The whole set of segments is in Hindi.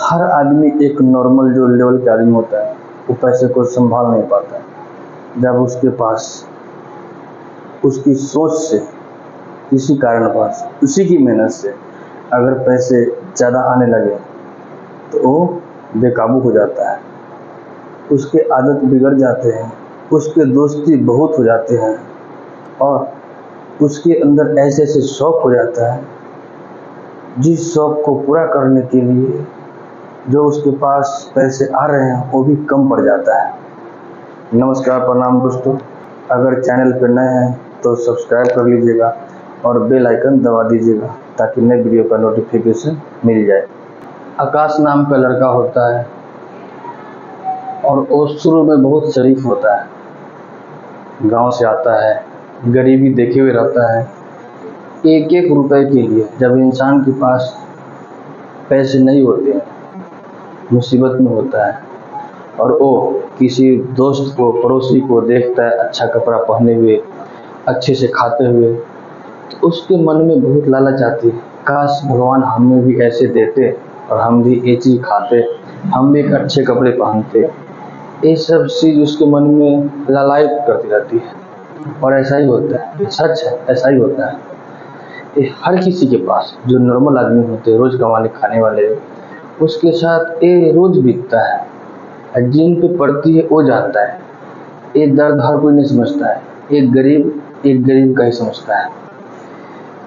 हर आदमी एक नॉर्मल जो लेवल का आदमी होता है वो पैसे को संभाल नहीं पाता है। जब उसके पास उसकी सोच से किसी कारणवश उसी की मेहनत से अगर पैसे ज़्यादा आने लगे तो वो बेकाबू हो जाता है, उसके आदत बिगड़ जाते हैं, उसके दोस्ती बहुत हो जाते हैं और उसके अंदर ऐसे ऐसे शौक हो जाता है जिस शौक को पूरा करने के लिए जो उसके पास पैसे आ रहे हैं वो भी कम पड़ जाता है। नमस्कार, प्रणाम दोस्तों। अगर चैनल पर नए हैं तो सब्सक्राइब कर लीजिएगा और बेल आइकन दबा दीजिएगा ताकि नए वीडियो का नोटिफिकेशन मिल जाए। आकाश नाम का लड़का होता है और वो शुरू में बहुत शरीफ होता है, गांव से आता है, गरीबी देखे हुए रहता है। एक एक रुपए के लिए जब इंसान के पास पैसे नहीं होते हैं, मुसीबत में होता है और वो किसी दोस्त को, पड़ोसी को देखता है अच्छा कपड़ा पहने हुए, अच्छे से खाते हुए, तो उसके मन में बहुत लालच आती है, काश भगवान हमें भी ऐसे देते और हम भी ये चीज़ खाते, हम भी एक अच्छे कपड़े पहनते। ये सब चीज़ उसके मन में लालायित करती रहती है और ऐसा ही होता है, सच है, ऐसा ही होता है। ये हर किसी के पास जो नॉर्मल आदमी होते हैं, रोज़ कमाने खाने वाले, उसके साथ ये रोज़ बीतता है। जिन पे पड़ती है वो जानता है, ये दर्द हर कोई नहीं समझता है, एक गरीब का ही समझता है।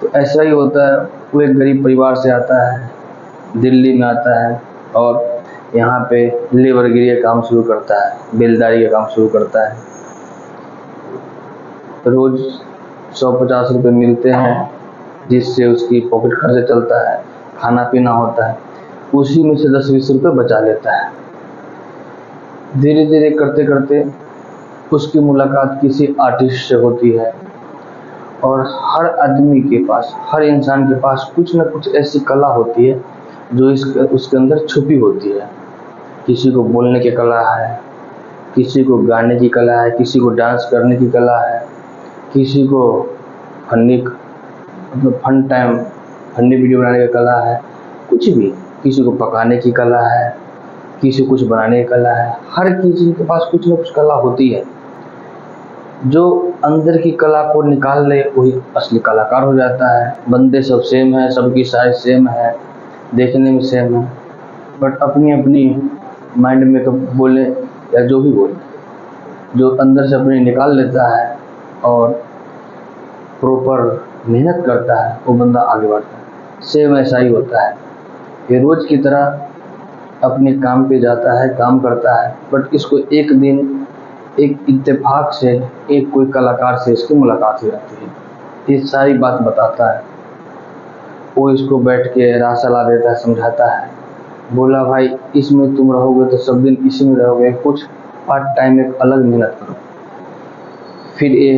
तो ऐसा ही होता है, वो एक गरीब परिवार से आता है, दिल्ली में आता है और यहाँ पे लेबरगिरी का काम शुरू करता है, बेलदारी का काम शुरू करता है। रोज़ 150 रुपये मिलते हैं जिससे उसकी पॉकेट खर्चा चलता है, खाना पीना होता है, उसी में से 10-20 रुपये बचा लेता है। धीरे धीरे करते करते उसकी मुलाकात किसी आर्टिस्ट से होती है और हर आदमी के पास, हर इंसान के पास कुछ न कुछ ऐसी कला होती है जो उसके अंदर छुपी होती है। किसी को बोलने की कला है, किसी को गाने की कला है, किसी को डांस करने की कला है, किसी को फनी वीडियो बनाने की कला है, कुछ भी, किसी को पकाने की कला है, किसी को कुछ बनाने की कला है। हर किसी के पास कुछ न कुछ कला होती है। जो अंदर की कला को निकाल ले वही असली कलाकार हो जाता है। बंदे सब सेम है, सबकी साइज सेम है, देखने में सेम है, बट अपनी अपनी माइंड में कब बोले या जो भी बोले, जो अंदर से अपनी निकाल लेता है और प्रॉपर मेहनत करता है वो बंदा आगे बढ़ता है। सेम ऐसा ही होता है। ये रोज़ की तरह अपने काम पे जाता है, काम करता है, बट इसको एक दिन एक इत्तेफाक से एक कोई कलाकार से इसकी मुलाकात हो जाती है। ये सारी बात बताता है, वो इसको बैठ के राह सलाह देता है, समझाता है, बोला भाई इसमें तुम रहोगे तो सब दिन इसी में रहोगे, कुछ पार्ट टाइम एक अलग मेहनत करो। फिर ये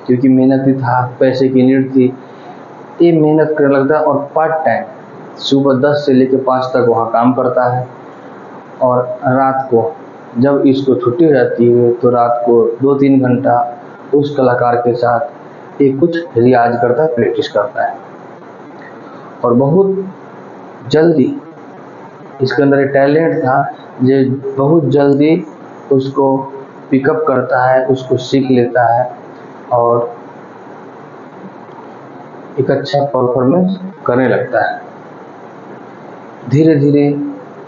क्योंकि मेहनत ही था, पैसे की नीड थी, ये मेहनत करने लगता है और पार्ट टाइम सुबह 10 से लेकर 5 तक वहाँ काम करता है और रात को जब इसको छुट्टी हो जाती है तो रात को 2-3 घंटा उस कलाकार के साथ एक कुछ रियाज करता है, प्रैक्टिस करता है और बहुत जल्दी इसके अंदर एक टैलेंट था जो बहुत जल्दी उसको पिकअप करता है, उसको सीख लेता है और एक अच्छा परफॉर्मेंस करने लगता है। धीरे धीरे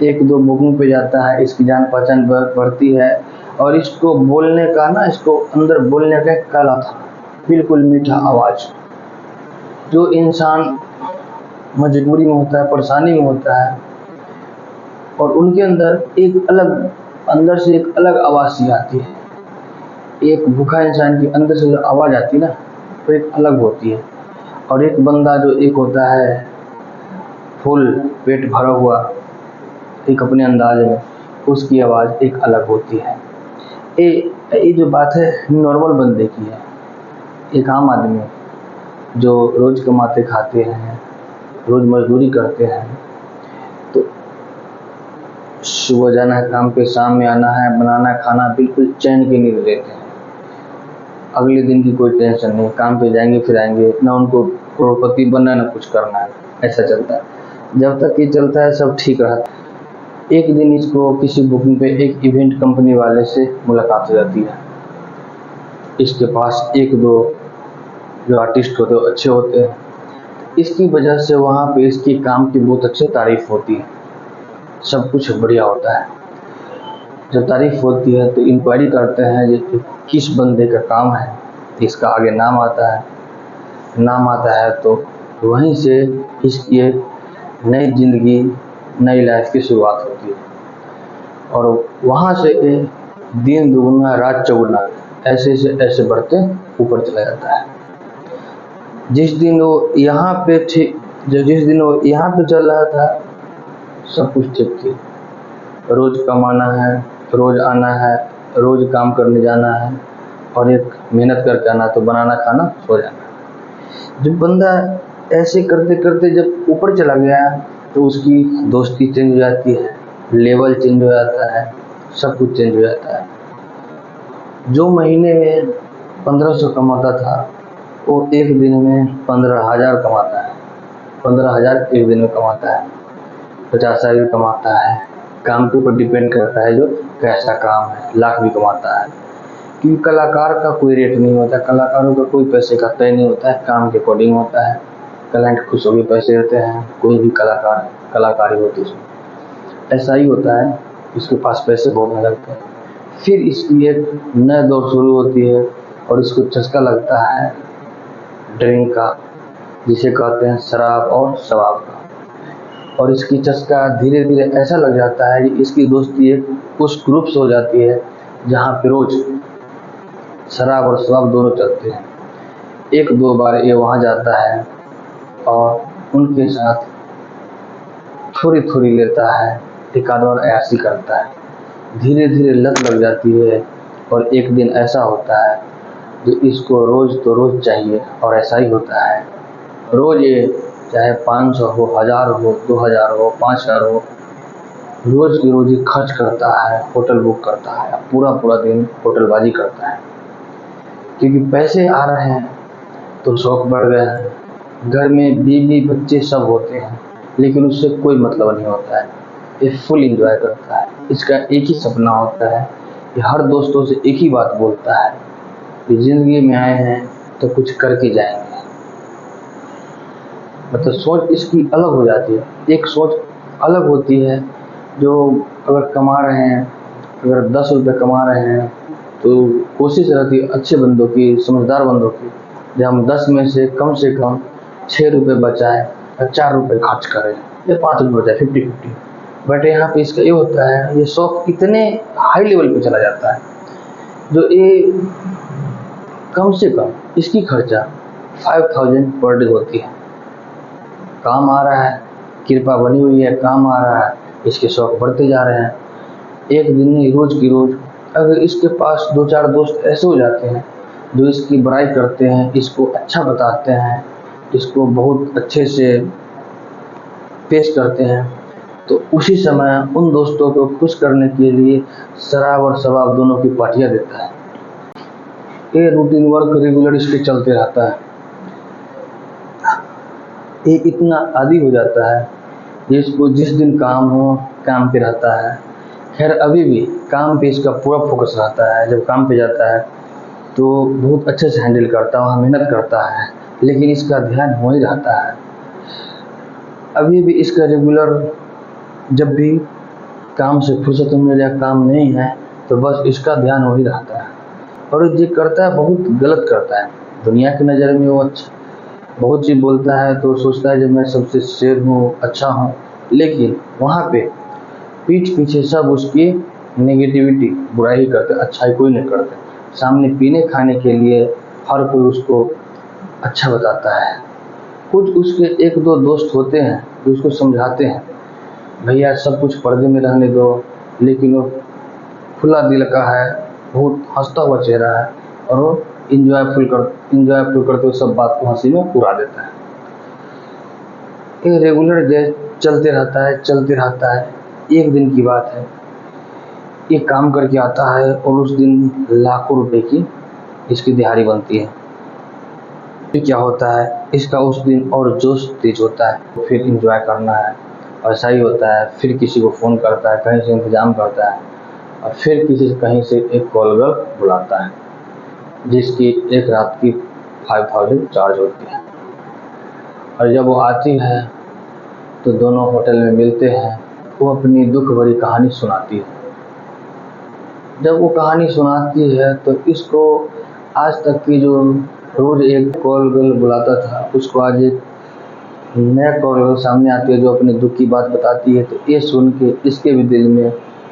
1-2 मौकों पे जाता है, इसकी जान पहचान बढ़ती है और इसको बोलने का ना, इसको अंदर बोलने का एक कला था, बिल्कुल मीठा आवाज़। जो इंसान मजबूरी में होता है, परेशानी में होता है और उनके अंदर अंदर से एक अलग आवाज़ सी आती है। एक भूखा इंसान के अंदर से जो आवाज़ आती है ना, वो एक अलग होती है और एक बंदा जो एक होता है फुल पेट भरा हुआ एक अपने अंदाज में, उसकी आवाज़ एक अलग होती है। ये जो बात है नॉर्मल बंदे की है। एक आम आदमी जो रोज़ कमाते खाते हैं, रोज़ मजदूरी करते हैं, तो सुबह जाना है काम पे, शाम में आना है, बनाना खाना, बिल्कुल चैन की नींद लेते हैं। अगले दिन की कोई टेंशन नहीं, काम पे जाएंगे फिर आएंगे, ना उनको करोड़पति बनना है ना कुछ करना है, ऐसा चलता है। जब तक ये चलता है सब ठीक रहता है, एक दिन इसको किसी बुकिंग पे एक इवेंट कंपनी वाले से मुलाकात हो जाती है। इसके पास एक दो जो आर्टिस्ट होते हैं वो अच्छे होते हैं, इसकी वजह से वहाँ पे इसकी काम की बहुत अच्छी तारीफ होती है, सब कुछ बढ़िया होता है। जब तारीफ होती है तो इंक्वायरी करते हैं ये किस बंदे का काम है, इसका आगे नाम आता है। नाम आता है तो वहीं से इसकी एक नई ज़िंदगी, नई लाइफ की शुरुआत होती है और वहाँ से दिन दुगुना रात चौगुना ऐसे से ऐसे बढ़ते ऊपर चला जाता है। जिस दिन वो यहाँ पे जिस दिन वो यहाँ पे चल रहा था सब कुछ ठीक थी। रोज़ कमाना है, रोज़ आना है, रोज़ काम करने जाना है और एक मेहनत करके आना तो बनाना खाना सो जाना। जब बंदा ऐसे करते करते जब ऊपर चला गया तो उसकी दोस्ती चेंज हो जाती है, लेवल चेंज हो जाता है, सब कुछ चेंज हो जाता है। जो महीने में 1500 कमाता था वो एक दिन में 15,000 कमाता है। 15,000 एक दिन में कमाता है। 50,000 भी कमाता है। काम के ऊपर डिपेंड करता है जो कैसा काम है, लाख भी कमाता है। क्योंकि कलाकार का कोई रेट नहीं होता, कलाकारों का कोई पैसे का तय नहीं होता है, काम के अकॉर्डिंग होता है। क्लाइंट खुश होकर पैसे देते हैं, कोई भी कलाकारी होती है उसमें ऐसा ही होता है, इसके पास पैसे बहुत लगते हैं। फिर इसकी एक नया दौर शुरू होती है और इसको चस्का लगता है ड्रिंक का, जिसे कहते हैं शराब और शबाब का। और इसकी चस्का धीरे धीरे ऐसा लग जाता है कि इसकी दोस्ती एक उस ग्रुप से हो जाती है जहाँ पे रोज शराब और शबाब दोनों चलते हैं। एक दो बार ये वहाँ जाता है और उनके साथ थोड़ी थोड़ी लेता है, एक आध बार ऐसी करता है। धीरे धीरे लत लग जाती है और एक दिन ऐसा होता है जो इसको रोज़ तो रोज़ चाहिए और ऐसा ही होता है। रोज़ ये चाहे 500 हो, 1000 हो, 2000 हो, 5000 हो, रोज़ की रोज़ ही खर्च करता है, होटल बुक करता है, पूरा पूरा दिन होटलबाजी करता है। क्योंकि पैसे आ रहे हैं तो शौक बढ़ गया है। घर में बीवी बच्चे सब होते हैं लेकिन उससे कोई मतलब नहीं होता है। ये फुल एंजॉय करता है। इसका एक ही सपना होता है कि हर दोस्तों से एक ही बात बोलता है कि ज़िंदगी में आए हैं तो कुछ करके जाएंगे। मतलब सोच इसकी अलग हो जाती है। एक सोच अलग होती है जो अगर कमा रहे हैं, अगर 10 रुपये कमा रहे हैं तो कोशिश रहती है अच्छे बंदों की, समझदार बंदों की, जब हम 10 में से कम 6 रुपये बचाएं या 4 रुपये खर्च करें या 5 रुपये बचाए 50-50। बट यहाँ पे इसका ये होता है, ये शौक इतने हाई लेवल पे चला जाता है जो ये कम से कम इसकी खर्चा 5000 पर डे होती है। काम आ रहा है, कृपा बनी हुई है, काम आ रहा है, इसके शौक बढ़ते जा रहे हैं। एक दिन नहीं, रोज़ की रोज़ अगर इसके पास 2-4 दोस्त ऐसे हो जाते हैं जो इसकी बड़ाई करते हैं, इसको अच्छा बताते हैं, इसको बहुत अच्छे से पेश करते हैं, तो उसी समय उन दोस्तों को खुश करने के लिए शराब और शबाब दोनों की पार्टियाँ देता है। ये रूटीन वर्क रेगुलर इसके चलते रहता है। ये इतना आदी हो जाता है जिसको जिस दिन काम हो काम पे रहता है। खैर अभी भी काम पे इसका पूरा फोकस रहता है। जब काम पे जाता है तो बहुत अच्छे से हैंडल करता है, वहाँ मेहनत करता है, लेकिन इसका ध्यान वहीं रहता है। अभी भी इसका रेगुलर जब भी काम से फुर्सत मिल जाए, काम नहीं है तो बस इसका ध्यान वही रहता है। और ये करता है बहुत गलत करता है। दुनिया की नज़र में वो बहुत चीज़ बोलता है तो सोचता है जब मैं सबसे शेर हूँ, अच्छा हूँ, लेकिन वहाँ पे पीठ पीछे सब उसकी नेगेटिविटी, बुराई ही करते, अच्छाई कोई नहीं करते। सामने पीने खाने के लिए हर कोई उसको अच्छा बताता है। कुछ उसके एक दो दोस्त होते हैं जो उसको समझाते हैं भैया सब कुछ पर्दे में रहने दो, लेकिन वो खुला दिल का है, बहुत हंसता हुआ चेहरा है और वो इंजॉयफुल करते हुए सब बात को हंसी में उड़ा देता है। ये रेगुलर डे चलते रहता है। एक दिन की बात है, ये काम करके आता है और उस दिन लाखों रुपए की इसकी दिहाड़ी बनती है। फिर क्या होता है, इसका उस दिन और जोश तेज होता है, फिर इंजॉय करना है ऐसा ही होता है, फिर किसी को फ़ोन करता है, कहीं से इंतज़ाम करता है और फिर कहीं से एक कॉल गर्ल बुलाता है जिसकी एक रात की 5000 चार्ज होती है। और जब वो आती है तो दोनों होटल में मिलते हैं। वो अपनी दुख भरी कहानी सुनाती है। जब वो कहानी सुनाती है तो इसको आज तक की जो रोज़ एक कॉल गर्ल बुलाता था, उसको आज एक नया कॉल गर्ल सामने आती है जो अपने दुख की बात बताती है। तो ये सुन के इसके भी दिल में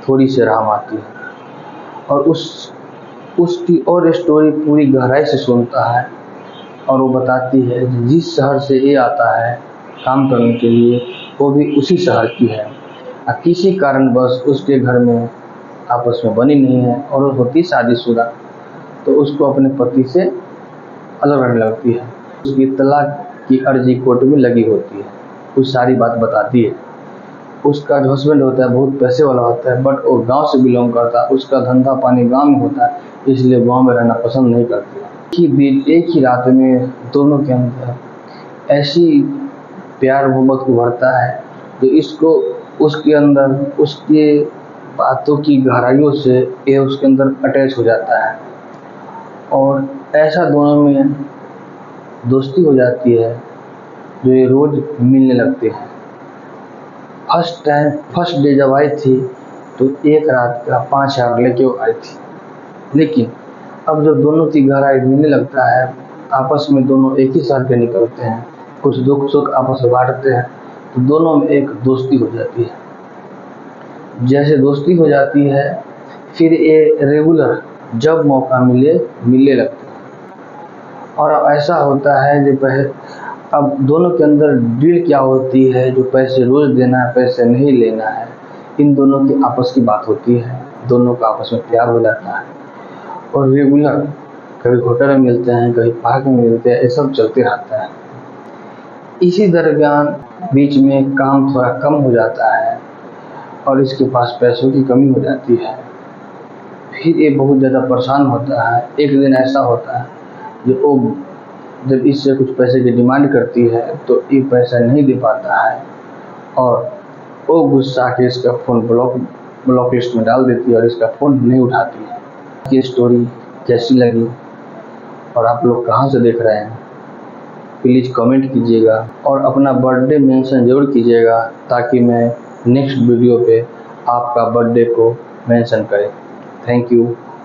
थोड़ी सी रहम आती है और उसकी और स्टोरी पूरी गहराई से सुनता है। और वो बताती है जिस शहर से ये आता है काम करने के लिए, वो भी उसी शहर की है और किसी कारणवश उसके घर में आपस में बनी नहीं है और वो होती शादीशुदा। तो उसको अपने पति से अलग रहने लगती है। उसकी तलाक की अर्जी कोर्ट में लगी होती है। कुछ सारी बात बताती है। उसका जो हस्बैंड होता है बहुत पैसे वाला होता है, बट वो गांव से बिलोंग करता है। उसका धंधा पानी गांव में होता है, इसलिए गांव में रहना पसंद नहीं करती। एक ही रात में दोनों के अंदर ऐसी प्यार मोहब्बत उभरता है जो इसको उसके अंदर उसके बातों की गहराइयों से ये उसके अंदर अटैच हो जाता है और ऐसा दोनों में दोस्ती हो जाती है जो ये रोज़ मिलने लगते हैं। फर्स्ट डे जब आई थी तो एक रात का 5000 लेके वो आई थी, लेकिन अब जब दोनों की गहराई मिलने लगता है, आपस में दोनों एक ही शहर के निकलते हैं, कुछ दुख सुख आपस में बांटते हैं, तो दोनों में एक दोस्ती हो जाती है। जैसे दोस्ती हो जाती है फिर ये रेगुलर जब मौका मिलने लगते हैं। और अब ऐसा होता है जो अब दोनों के अंदर डील क्या होती है, जो पैसे रोज़ देना है पैसे नहीं लेना है, इन दोनों की आपस की बात होती है। दोनों का आपस में प्यार हो जाता है और रेगुलर कभी होटल में मिलते हैं, कभी पार्क में मिलते हैं, ये सब चलते रहता है। इसी दरमियान बीच में काम थोड़ा कम हो जाता है और इसके पास पैसों की कमी हो जाती है। फिर ये बहुत ज़्यादा परेशान होता है। एक दिन ऐसा होता है जब इससे कुछ पैसे की डिमांड करती है तो ये पैसा नहीं दे पाता है और वो गुस्सा के इसका फ़ोन ब्लॉक लिस्ट में डाल देती है और इसका फ़ोन नहीं उठाती है। ये स्टोरी कैसी लगी और आप लोग कहाँ से देख रहे हैं, प्लीज़ कमेंट कीजिएगा और अपना बर्थडे मेंशन ज़रूर कीजिएगा ताकि मैं नेक्स्ट वीडियो पे आपका बर्थडे को मेंशन करें। Thank you.